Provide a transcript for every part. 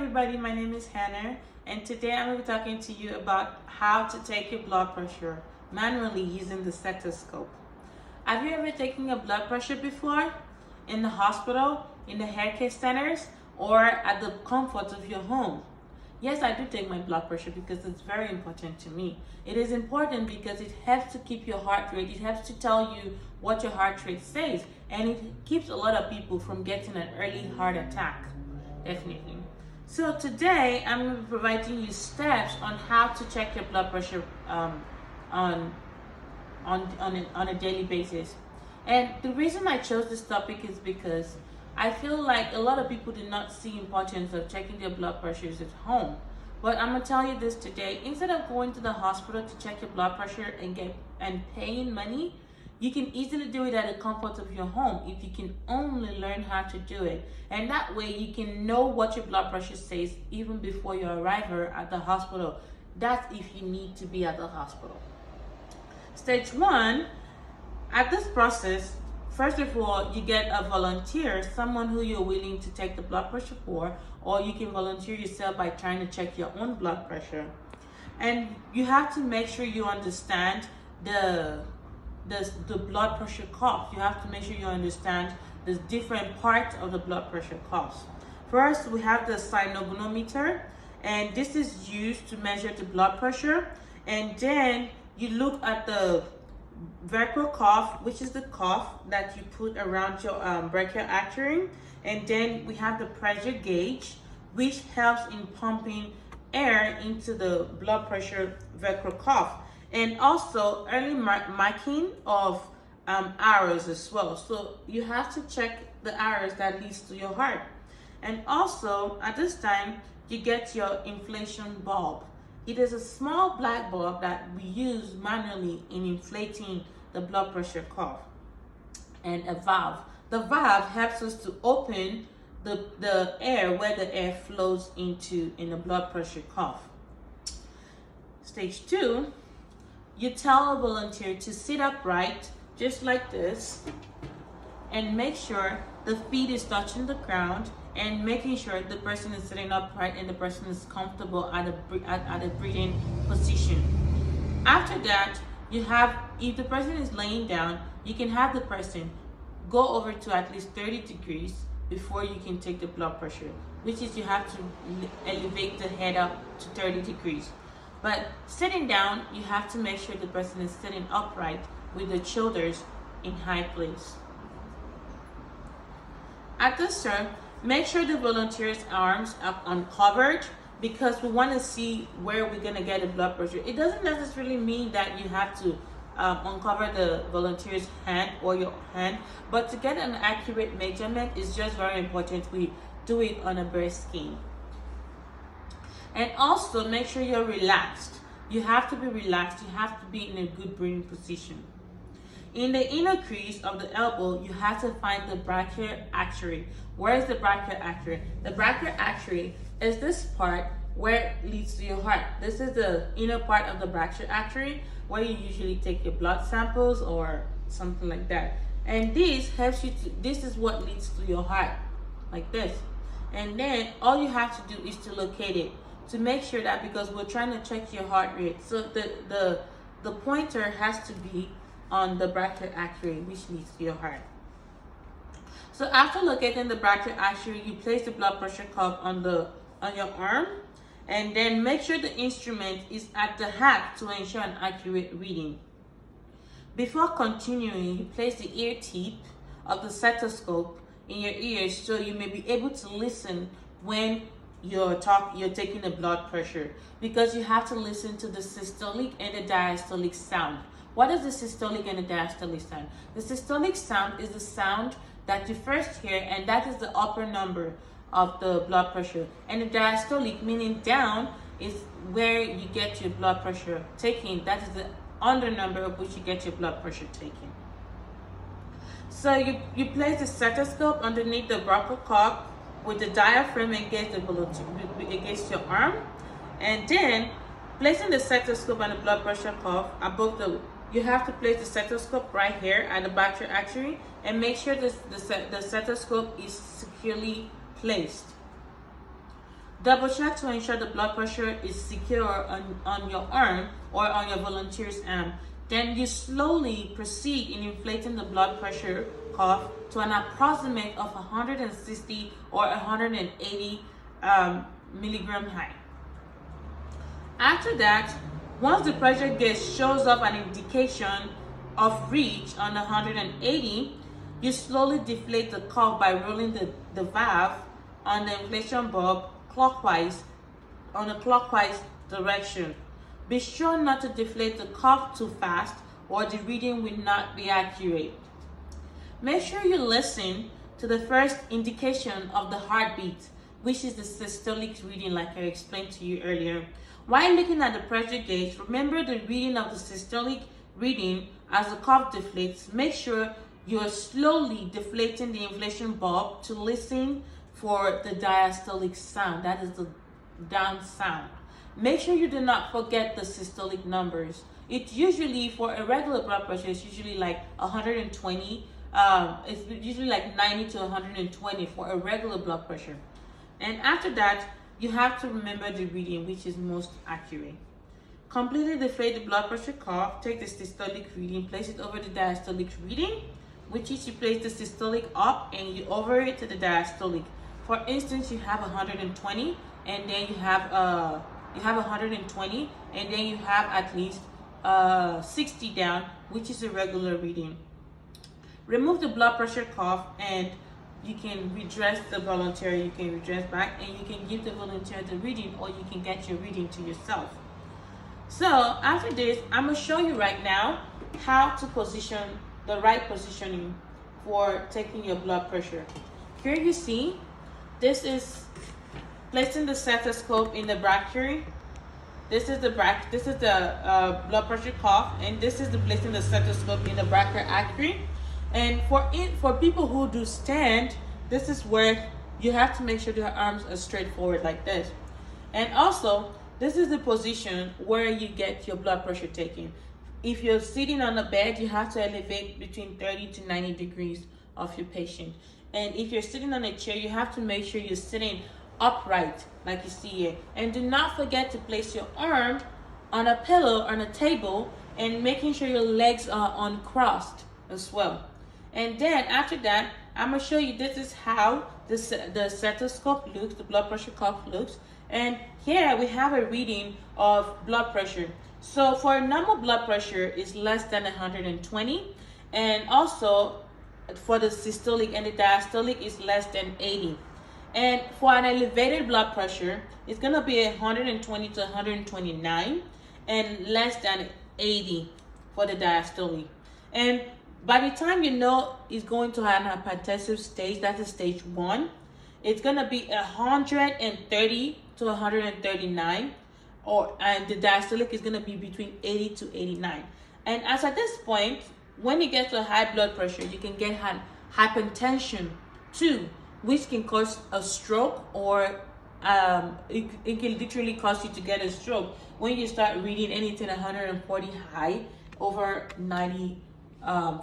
everybody, my name is Hannah, and today I'm going to be talking to you about how to take your blood pressure manually using the stethoscope. Have you ever taken your blood pressure before? In the hospital, in the healthcare centers, or at the comfort of your home? Yes, I do take my blood pressure because it's very important to me. It is important because it helps to keep your heart rate. It helps to tell you what your heart rate says, and it keeps a lot of people from getting an early heart attack. Definitely. So today I'm going to be providing you steps on how to check your blood pressure on a daily basis. And the reason I chose this topic is because I feel like a lot of people do not see importance of checking their blood pressures at home. But I'm gonna tell you this today: instead of going to the hospital to check your blood pressure and paying money, you can easily do it at the comfort of your home if you can only learn how to do it. And that way you can know what your blood pressure says even before you arrive here at the hospital. That's if you need to be at the hospital. Stage one, at this process, first of all, you get a volunteer, someone who you're willing to take the blood pressure for, or you can volunteer yourself by trying to check your own blood pressure. And you have to make sure you understand the blood pressure cuff. You have to make sure you understand the different parts of the blood pressure cuffs. First, we have the sphygmomanometer, and this is used to measure the blood pressure. And then you look at the velcro cuff, which is the cuff that you put around your brachial artery. And then we have the pressure gauge, which helps in pumping air into the blood pressure velcro cuff. And also early marking of arrows as well. So you have to check the arrows that leads to your heart. And also at this time, you get your inflation bulb. It is a small black bulb that we use manually in inflating the blood pressure cuff. And a valve. The valve helps us to open the air where the air flows into in the blood pressure cuff. Stage two, you tell a volunteer to sit upright, just like this, and make sure the feet is touching the ground, and making sure the person is sitting upright and the person is comfortable at a breathing position. After that, you have, if the person is laying down, you can have the person go over to at least 30 degrees before you can take the blood pressure, which is you have to elevate the head up to 30 degrees. But sitting down, you have to make sure the person is sitting upright with the shoulders in high place. At this turn, make sure the volunteer's arms are uncovered, because we want to see where we're going to get the blood pressure. It doesn't necessarily mean that you have to uncover the volunteer's hand or your hand, but to get an accurate measurement is just very important. We do it on a bare skin. And also make sure you're relaxed. You have to be relaxed. You have to be in a good breathing position. In the inner crease of the elbow, you have to find the brachial artery. Where is the brachial artery? The brachial artery is this part where it leads to your heart. This is the inner part of the brachial artery where you usually take your blood samples or something like that. And this helps you to, this is what leads to your heart, like this. And then all you have to do is to locate it, to make sure that, because we're trying to check your heart rate, so the pointer has to be on the brachial artery, which leads to your heart. So after locating the brachial artery, you place the blood pressure cuff on your arm, and then make sure the instrument is at the heart to ensure an accurate reading. Before continuing, you place the ear tip of the stethoscope in your ears so you may be able to listen when you're taking the blood pressure, because you have to listen to the systolic and the diastolic sound. What is the systolic and the diastolic sound? The systolic sound is the sound that you first hear, and that is the upper number of the blood pressure. And the diastolic, meaning down, is where you get your blood pressure taken. That is the under number of which you get your blood pressure taken. So you place the stethoscope underneath the brachial cuff with the diaphragm against your arm, and then placing the stethoscope and the blood pressure cuff above you have to place the stethoscope right here at the brachial artery, and make sure the stethoscope is securely placed. Double check to ensure the blood pressure is secure on your arm or on your volunteer's arm. Then you slowly proceed in inflating the blood pressure cuff to an approximate of 160 or 180 milligram high. After that, once the pressure gauge shows up an indication of reach on 180, you slowly deflate the cuff by rolling the valve on the inflation bulb clockwise on a clockwise direction. Be sure not to deflate the cuff too fast or the reading will not be accurate. Make sure you listen to the first indication of the heartbeat, which is the systolic reading like I explained to you earlier. While looking at the pressure gauge, remember the reading of the systolic reading as the cuff deflates. Make sure you're slowly deflating the inflation bulb to listen for the diastolic sound, that is the down sound. Make sure you do not forget the systolic numbers. It's usually, for a regular blood pressure, it's usually like 120. It's usually like 90 to 120 for a regular blood pressure. And after that, you have to remember the reading, which is most accurate. Completely deflate the blood pressure cuff. Take the systolic reading, place it over the diastolic reading, which is you place the systolic up and you over it to the diastolic. For instance, you have 120, and then you have 120, and then you have at least 60 down, which is a regular reading. Remove the blood pressure cuff and you can redress the volunteer, you can redress back, and you can give the volunteer the reading, or you can get your reading to yourself. So after this, I'm going to show you right now how to position the right positioning for taking your blood pressure. Here you see, this is placing the stethoscope in the brachyury. This is the blood pressure cuff, and this is the placing the stethoscope in the brachyury. And for people who do stand, this is where you have to make sure their arms are straight forward like this. And also, this is the position where you get your blood pressure taken. If you're sitting on a bed, you have to elevate between 30 to 90 degrees of your patient. And if you're sitting on a chair, you have to make sure you're sitting upright like you see here. And do not forget to place your arm on a pillow, on a table, and making sure your legs are uncrossed as well. And then after that, I'm going to show you this is how the stethoscope looks, the blood pressure cuff looks. And here we have a reading of blood pressure. So for a normal blood pressure is less than 120. And also for the systolic and the diastolic is less than 80. And for an elevated blood pressure, it's going to be 120 to 129 and less than 80 for the diastolic. And by the time you know it's going to an hypertensive stage, that is stage 1, it's going to be 130 to 139, and the diastolic is going to be between 80 to 89. And as at this point, when you get to high blood pressure, you can get hypertension too, which can cause a stroke, or it can literally cause you to get a stroke when you start reading anything 140 high over 90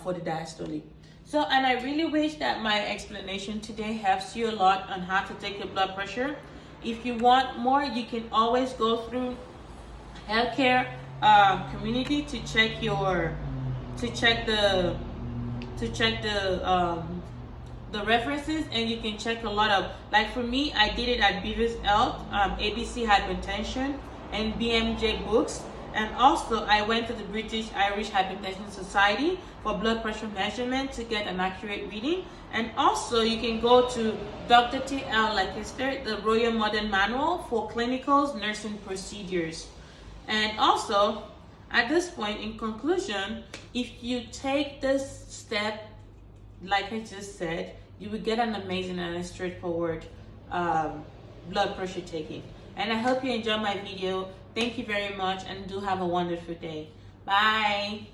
for the diastolic. So, and I really wish that my explanation today helps you a lot on how to take your blood pressure. If you want more, you can always go through healthcare community to check the references, and you can check a lot of, like for me, I did it at Beavis Health, ABC Hypertension, and BMJ Books. And also, I went to the British Irish Hypertension Society for blood pressure measurement to get an accurate reading. And also, you can go to Dr. T.L. Lancaster, the Royal Modern Manual for Clinicals Nursing Procedures. And also, at this point, in conclusion, if you take this step, like I just said, you will get an amazing and a straightforward blood pressure taking. And I hope you enjoyed my video. Thank you very much, and do have a wonderful day. Bye.